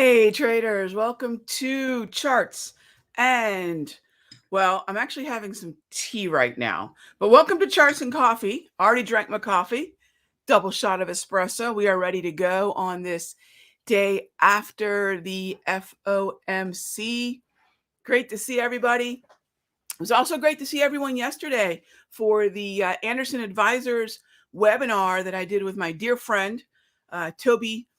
Hey traders, welcome to Charts. And well, I'm actually having some tea right now, but welcome to Charts and Coffee. Already drank my coffee, double shot of espresso. We are ready to go on this day after the FOMC. Great to see everybody. It was also great to see everyone yesterday for the Anderson Advisors webinar that I did with my dear friend, Toby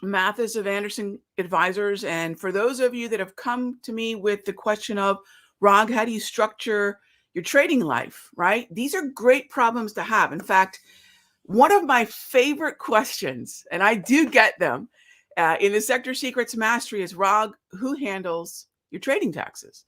Mathis of Anderson Advisors. And for those of you that have come to me with the question of, Rag, how do you structure your trading life, right? These are great problems to have. In fact, one of my favorite questions, and I do get them in the Sector Secrets Mastery, is, Rag, who handles your trading taxes?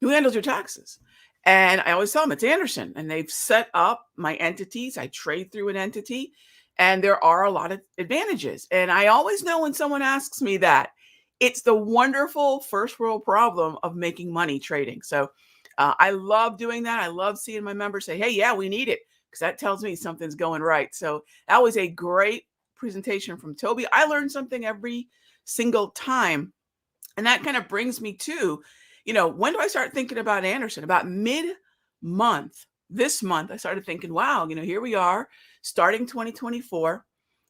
Who handles your taxes? And I always tell them it's Anderson, and they've set up my entities. I trade through an entity, and there are a lot of advantages. And I always know when someone asks me that, it's the wonderful first world problem of making money trading. So I love doing that. I love seeing my members say, hey, yeah, we need it, because that tells me something's going right. So that was a great presentation from Toby. I learned something every single time. And that kind of brings me to, when do I start thinking about Anderson? About mid-month, this month, I started thinking, wow, here we are starting 2024.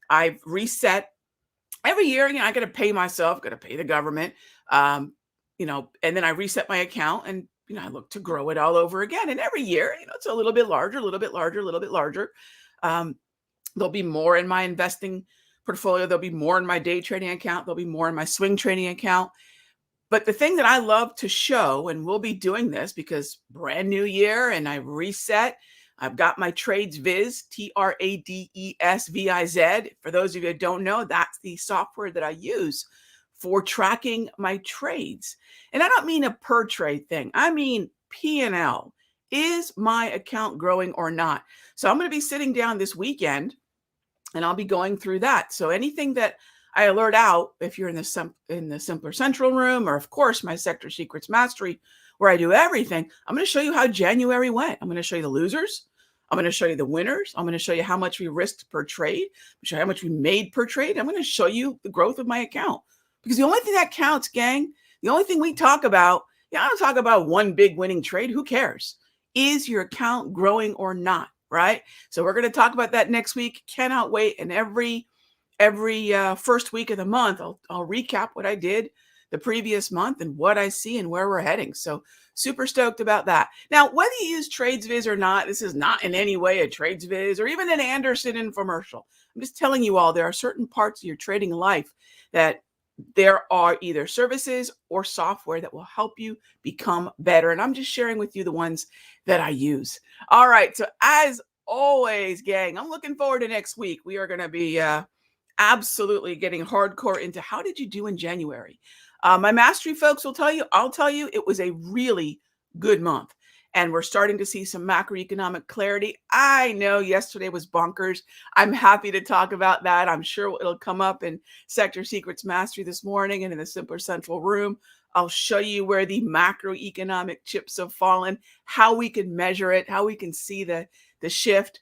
I've reset every year. I got to pay myself, got to pay the government, and then I reset my account, and I look to grow it all over again. And every year, it's a little bit larger, a little bit larger, a little bit larger. There'll be more in my investing portfolio. There'll be more in my day trading account. There'll be more in my swing trading account. But the thing that I love to show, and we'll be doing this because brand new year and I reset, I've got my Trades Viz, TRADESVIZ. For those of you that don't know, that's the software that I use for tracking my trades. And I don't mean a per trade thing. I mean P&L. Is my account growing or not? So I'm going to be sitting down this weekend and I'll be going through that. So anything that I alert out, if you're in the Simpler Central room, or of course my Sector Secrets Mastery, where I do everything, I'm going to show you how January went. I'm going to show you the losers. I'm going to show you the winners. I'm going to show you how much we risked per trade. I'm going to show you how much we made per trade. I'm going to show you the growth of my account. Because the only thing that counts, gang, the only thing we talk about, I don't talk about one big winning trade. Who cares? Is your account growing or not, right? So we're going to talk about that next week. Cannot wait. And every first week of the month, I'll recap what I did the previous month and what I see and where we're heading. So super stoked about that. Now, whether you use TradesViz or not, this is not in any way a TradesViz or even an Anderson infomercial. I'm just telling you all, there are certain parts of your trading life that there are either services or software that will help you become better. And I'm just sharing with you the ones that I use. All right. So as always, gang, I'm looking forward to next week. We are going to be absolutely getting hardcore into how did you do in January. My mastery folks I'll tell you, it was a really good month. And we're starting to see some macroeconomic clarity. I know yesterday was bonkers. I'm happy to talk about that. I'm sure it'll come up in Sector Secrets Mastery this morning and in the Simpler Central room. I'll show you where the macroeconomic chips have fallen, how we can measure it, how we can see the shift.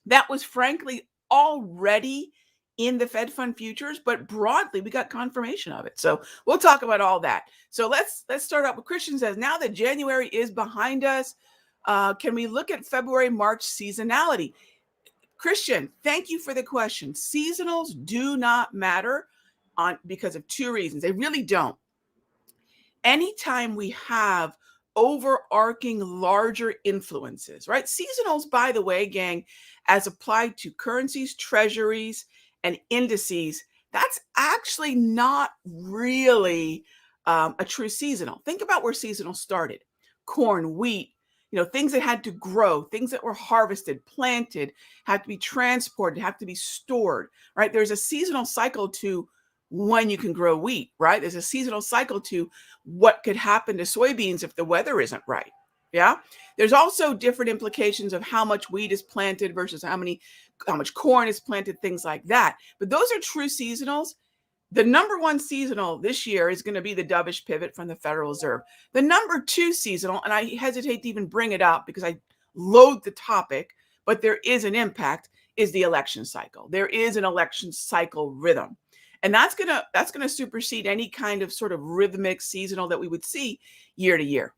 That was frankly already in the Fed Fund futures, but broadly, we got confirmation of it. So we'll talk about all that. So let's start out with Christian says, now that January is behind us, can we look at February, March seasonality? Christian, thank you for the question. Seasonals do not matter because of two reasons. They really don't. Anytime we have overarching larger influences, right? Seasonals, by the way, gang, as applied to currencies, treasuries, and indices, that's actually not really a true seasonal. Think about where seasonal started. Corn, wheat, things that had to grow, things that were harvested, planted, had to be transported, have to be stored, right? There's a seasonal cycle to when you can grow wheat, right? There's a seasonal cycle to what could happen to soybeans if the weather isn't right. Yeah. There's also different implications of how much wheat is planted versus how much corn is planted, things like that. But those are true seasonals. The number one seasonal this year is going to be the dovish pivot from the Federal Reserve. The number two seasonal, and I hesitate to even bring it up because I loathe the topic, but there is an impact, is the election cycle. There is an election cycle rhythm. And that's gonna supersede any kind of sort of rhythmic seasonal that we would see year to year.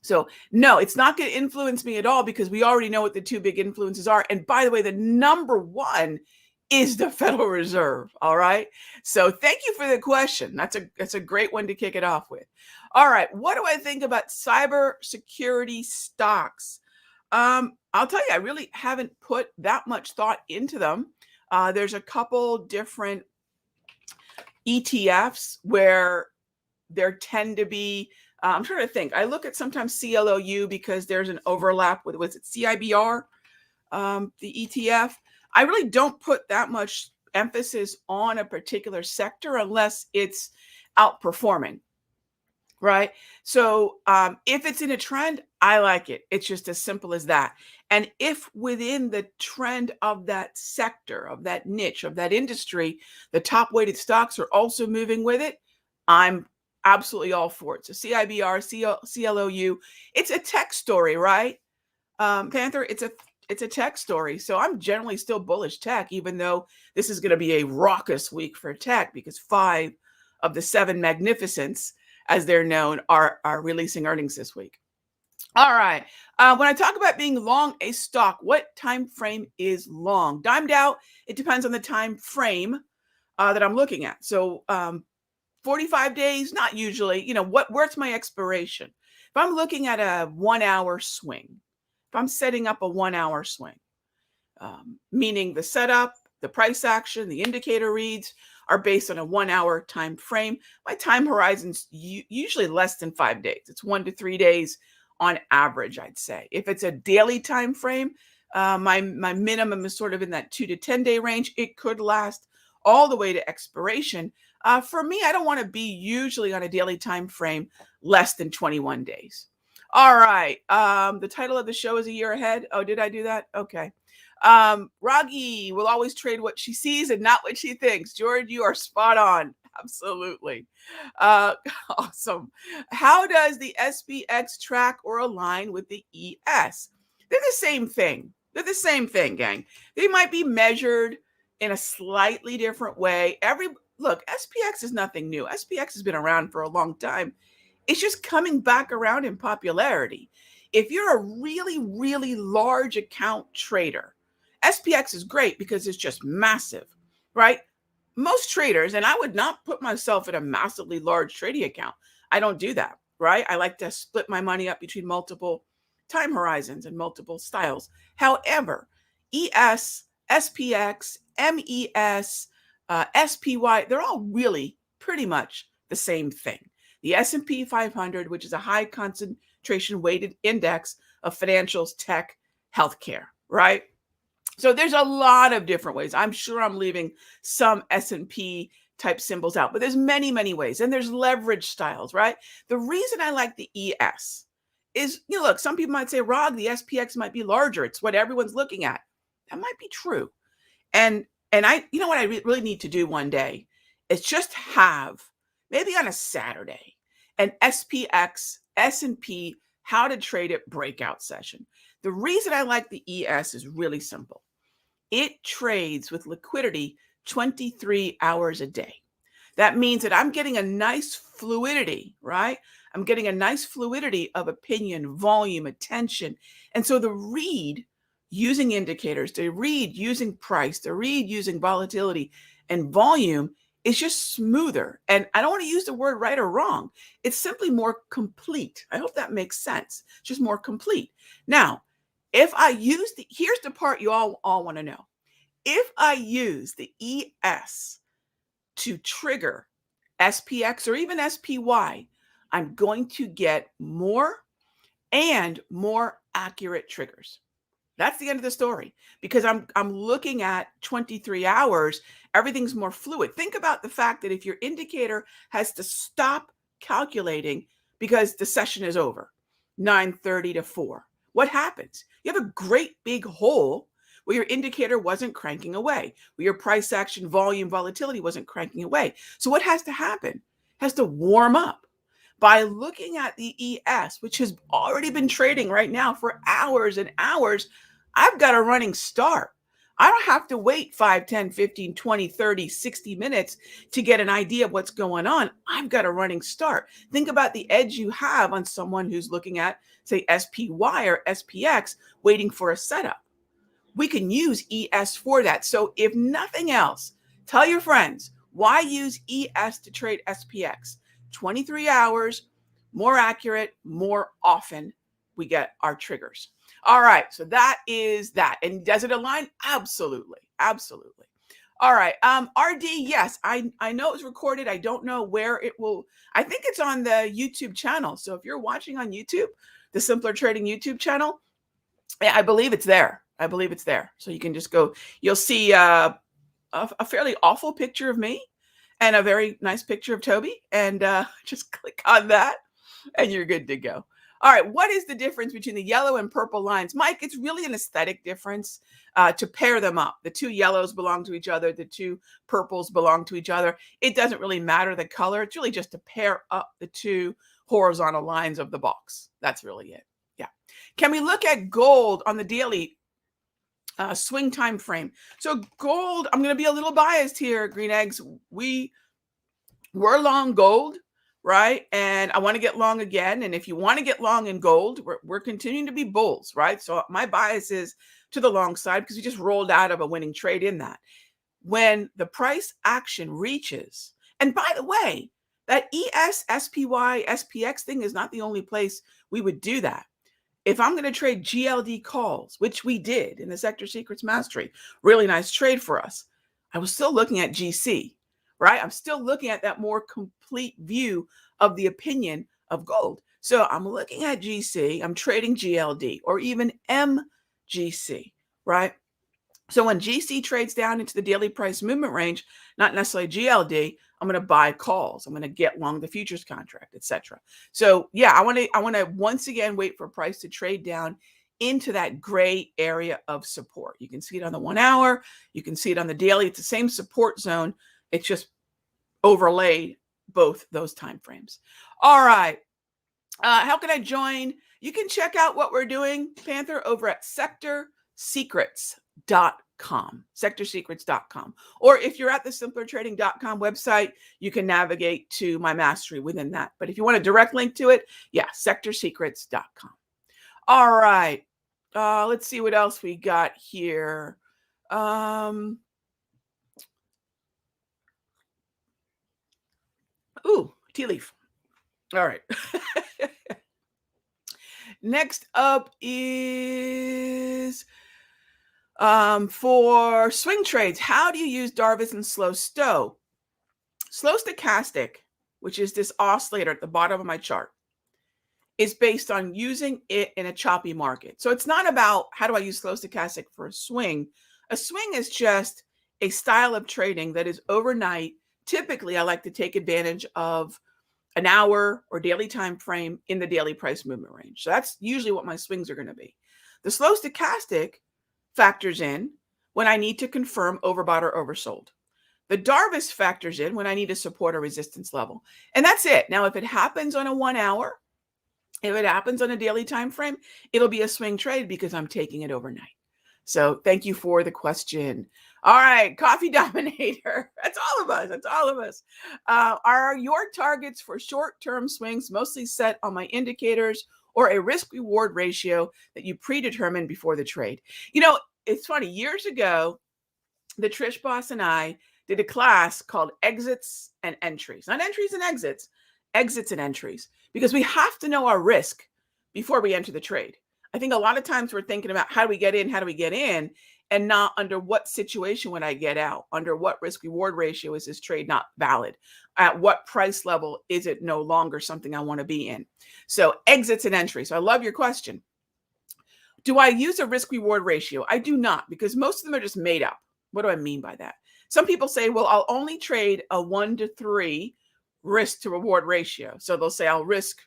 So no, it's not going to influence me at all because we already know what the two big influences are. And by the way, the number one is the Federal Reserve. All right. So thank you for the question. That's a great one to kick it off with. All right. What do I think about cybersecurity stocks? I'll tell you, I really haven't put that much thought into them. There's a couple different ETFs where there tend to be, I'm trying to think. I look at sometimes CLOU because there's an overlap with, was it CIBR, the ETF? I really don't put that much emphasis on a particular sector unless it's outperforming, right? So if it's in a trend, I like it. It's just as simple as that. And if within the trend of that sector, of that niche, of that industry, the top weighted stocks are also moving with it, I'm absolutely all for it. So CIBR, CLOU, it's a tech story, right? Panther, it's a tech story. So I'm generally still bullish tech, even though this is going to be a raucous week for tech because 5 of the 7 magnificents, as they're known, are releasing earnings this week. All right. When I talk about being long a stock, what time frame is long? Dimed out, it depends on the time frame that I'm looking at. So 45 days, not usually. Where's my expiration? If I'm looking at a 1 hour swing, if I'm setting up a 1 hour swing, meaning the setup, the price action, the indicator reads are based on a 1 hour time frame. My time horizon's usually less than 5 days. It's 1 to 3 days on average, I'd say. If it's a daily time frame, my minimum is sort of in that 2 to 10 day range. It could last all the way to expiration. For me, I don't want to be usually on a daily time frame less than 21 days. All right. The title of the show is A Year Ahead. Oh, did I do that? Okay. Raghee will always trade what she sees and not what she thinks. George, you are spot on. Absolutely. Awesome. How does the SPX track or align with the ES? They're the same thing. They're the same thing, gang. They might be measured in a slightly different way. Look, SPX is nothing new. SPX has been around for a long time. It's just coming back around in popularity. If you're a really, really large account trader, SPX is great because it's just massive, right? Most traders, and I would not put myself in a massively large trading account. I don't do that, right? I like to split my money up between multiple time horizons and multiple styles. However, ES, SPX, MES, SPY, they're all really pretty much the same thing. The S&P 500, which is a high concentration weighted index of financials, tech, healthcare, right? So there's a lot of different ways. I'm sure I'm leaving some S&P type symbols out, but there's many, many ways. And there's leverage styles, right? The reason I like the ES is, look, some people might say, Rog, the SPX might be larger. It's what everyone's looking at. That might be true. And what I really need to do one day is just have, maybe on a Saturday, an SPX, S&P, how to trade it breakout session. The reason I like the ES is really simple. It trades with liquidity 23 hours a day. That means that I'm getting a nice fluidity, right? I'm getting a nice fluidity of opinion, volume, attention. And so the read using indicators, the read using price, the read using volatility and volume is just smoother. And I don't want to use the word right or wrong. It's simply more complete. I hope that makes sense. Just more complete. Now, if I use here's the part you all want to know. If I use the ES to trigger SPX or even SPY, I'm going to get more and more accurate triggers. That's the end of the story because I'm looking at 23 hours. Everything's more fluid. Think about the fact that if your indicator has to stop calculating because the session is over, 9:30 to 4, what happens? You have a great big hole where your indicator wasn't cranking away, where your price action, volume, volatility wasn't cranking away. So what has to happen? It has to warm up. By looking at the ES, which has already been trading right now for hours and hours, I've got a running start. I don't have to wait 5, 10, 15, 20, 30, 60 minutes to get an idea of what's going on. I've got a running start. Think about the edge you have on someone who's looking at, say, SPY or SPX, waiting for a setup. We can use ES for that. So if nothing else, tell your friends, why use ES to trade SPX? 23 hours, more accurate, more often we get our triggers. All right, so that is that. And does it align? Absolutely, absolutely. All right, RD, yes, I know it's recorded. I don't know where it will. I think it's on the YouTube channel. So if you're watching on YouTube, the Simpler Trading YouTube channel, yeah, I believe it's there. I believe it's there. So you can just go, you'll see a fairly awful picture of me and a very nice picture of Toby. And just click on that and you're good to go. All right, what is the difference between the yellow and purple lines? Mike, it's really an aesthetic difference to pair them up. The two yellows belong to each other. The two purples belong to each other. It doesn't really matter the color. It's really just to pair up the two horizontal lines of the box. That's really it. Yeah. Can we look at gold on the daily swing time frame? So gold, I'm going to be a little biased here, Green Eggs. We're long gold, right? And I want to get long again. And if you want to get long in gold, we're continuing to be bulls, right? So my bias is to the long side because we just rolled out of a winning trade in that. When the price action reaches, and by the way, that ES, SPY, SPX thing is not the only place we would do that. If I'm going to trade GLD calls, which we did in the Sector Secrets Mastery, really nice trade for us, I was still looking at GC, right? I'm still looking at that more complete view of the opinion of gold. So I'm looking at GC, I'm trading GLD or even MGC, right? So when GC trades down into the daily price movement range, not necessarily GLD, I'm going to buy calls. I'm going to get long the futures contract, etc. So yeah, I want to once again wait for price to trade down into that gray area of support. You can see it on the 1 hour. You can see it on the daily. It's the same support zone. It's just overlaid both those time frames. All right. How can I join? You can check out what we're doing, Panther, over at sectorsecrets.com, or if you're at the simplertrading.com website, you can navigate to my mastery within that. But if you want a direct link to it, yeah, sectorsecrets.com. All right. Let's see what else we got here. Ooh, tea leaf. All right. Next up is for swing trades. How do you use Darvis and slow stow? Slow stochastic, which is this oscillator at the bottom of my chart, is based on using it in a choppy market. So it's not about how do I use slow stochastic for a swing. A swing is just a style of trading that is overnight. Typically, I like to take advantage of an hour or daily time frame in the daily price movement range. So that's usually what my swings are going to be. The slow stochastic factors in when I need to confirm overbought or oversold. The Darvis factors in when I need to support a resistance level. And that's it. Now, if it happens on a 1 hour, if it happens on a daily time frame, it'll be a swing trade because I'm taking it overnight. So thank you for the question. All right, Coffee Dominator. That's all of us. That's all of us. Are your targets for short-term swings mostly set on my indicators or a risk-reward ratio that you predetermined before the trade? You know, it's funny. Years ago, the Trish boss and I did a class called Exits and Entries. Not entries and exits, exits and entries, because we have to know our risk before we enter the trade. I think a lot of times we're thinking about how do we get in, and not under what situation would I get out? Under what risk reward ratio is this trade not valid? At what price level is it no longer something I want to be in? So exits and entries. So I love your question. Do I use a risk reward ratio? I do not, because most of them are just made up. What do I mean by that? Some people say, well, I'll only trade a 1 to 3 risk to reward ratio. So they'll say I'll risk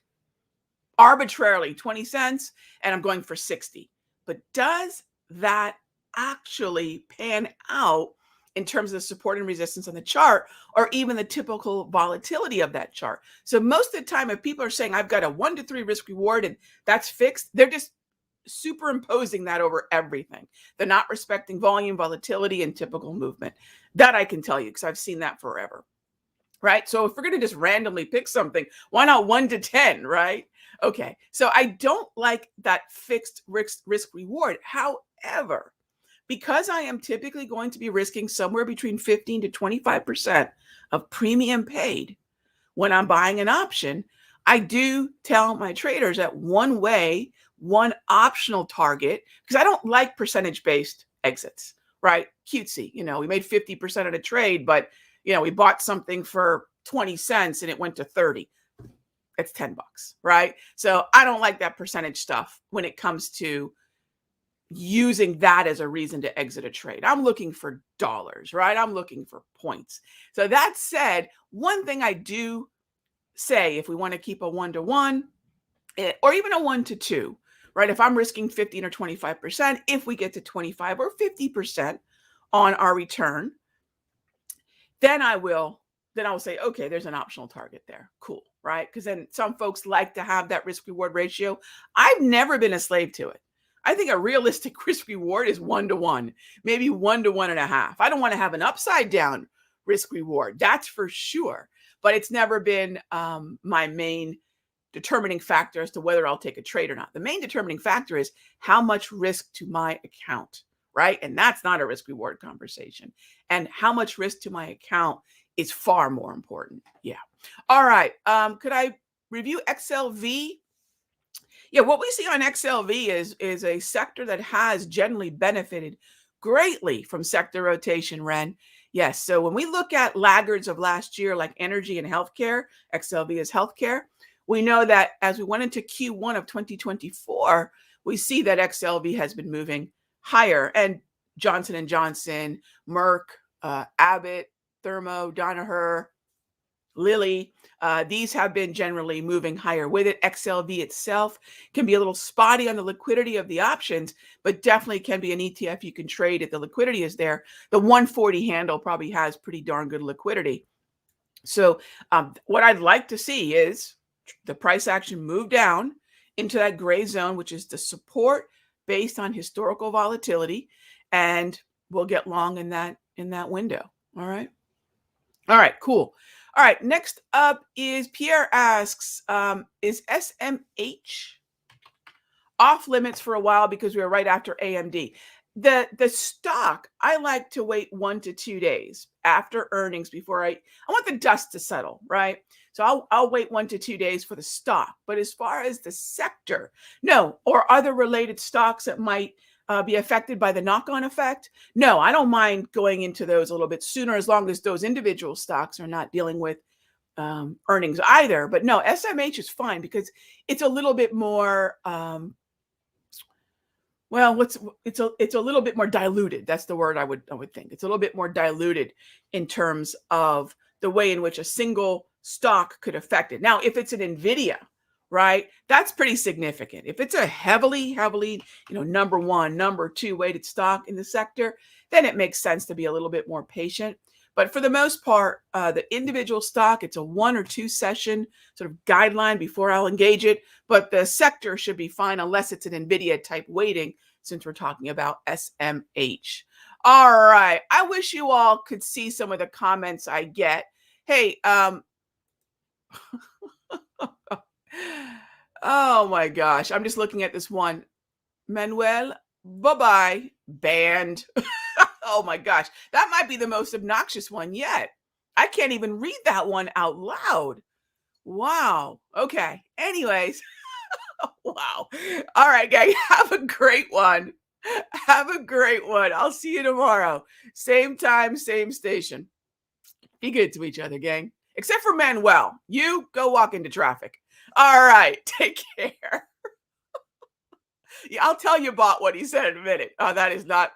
arbitrarily 20 cents and I'm going for 60. But does that actually pan out in terms of support and resistance on the chart, or even the typical volatility of that chart? So most of the time, if people are saying I've got a 1 to 3 risk reward and that's fixed, they're just superimposing that over everything. They're not respecting volume, volatility, and typical movement. That I can tell you because I've seen that forever. Right. So if we're going to just randomly pick something, why not 1 to 10? Right. Okay. So I don't like that fixed risk reward. However, because I am typically going to be risking somewhere between 15 to 25% of premium paid when I'm buying an option, I do tell my traders that one optional target, because I don't like percentage based exits, right? Cutesy, we made 50% of the trade, but we bought something for 20 cents and it went to 30. It's $10, right? So I don't like that percentage stuff when it comes to using that as a reason to exit a trade. I'm looking for dollars, right? I'm looking for points. So that said, one thing I do say, if we want to keep a 1-to-1 or even a 1-to-2, right? If I'm risking 15 or 25%, if we get to 25 or 50% on our return, then I'll say, okay, there's an optional target there. Cool, right? Because then some folks like to have that risk reward ratio. I've never been a slave to it. I think a realistic risk reward is 1-to-1, maybe 1 to 1.5. I don't want to have an upside down risk reward. That's for sure. But it's never been my main determining factor as to whether I'll take a trade or not. The main determining factor is how much risk to my account, right? And that's not a risk reward conversation. And how much risk to my account is far more important. Yeah. All right. Could I review XLV? Yeah, what we see on XLV is a sector that has generally benefited greatly from sector rotation, Ren. Yes, so when we look at laggards of last year, like energy and healthcare, XLV is healthcare, we know that as we went into Q1 of 2024, we see that XLV has been moving higher. And Johnson & Johnson, Merck, Abbott, Thermo, Danaher, Lilly, these have been generally moving higher with it. XLV itself can be a little spotty on the liquidity of the options, but definitely can be an ETF you can trade if the liquidity is there. The 140 handle probably has pretty darn good liquidity. So what I'd like to see is the price action move down into that gray zone, which is the support based on historical volatility, and we'll get long in that window. All right. All right, cool. All right, next up is Pierre asks, is SMH off limits for a while because we were right after AMD? The stock, I like to wait 1 to 2 days after earnings before I want the dust to settle, right? So I'll wait 1 to 2 days for the stock. But as far as the sector, no, or other related stocks that might be affected by the knock-on effect, no, I don't mind going into those a little bit sooner as long as those individual stocks are not dealing with earnings either. But no, SMH is fine because it's a little bit more it's a little bit more diluted. That's the word I would think. It's a little bit more diluted in terms of the way in which a single stock could affect it. Now, if it's an Nvidia, right, that's pretty significant. If it's a heavily, number 1, number 2 weighted stock in the sector, then it makes sense to be a little bit more patient. But for the most part, the individual stock, it's a 1 or 2 session sort of guideline before I'll engage it. But the sector should be fine unless it's an NVIDIA type weighting, since we're talking about SMH. All right. I wish you all could see some of the comments I get. Hey, oh my gosh. I'm just looking at this one. Manuel, bye-bye, banned. Oh my gosh, that might be the most obnoxious one yet. I can't even read that one out loud. Wow. Okay. Anyways, wow. All right, gang, have a great one. Have a great one. I'll see you tomorrow. Same time, same station. Be good to each other, gang. Except for Manuel. You go walk into traffic. All right. Take care. Yeah, I'll tell you about what he said in a minute. Oh, that is not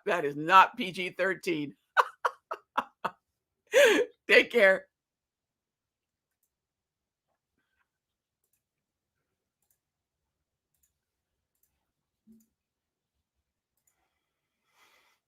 PG-13. Take care.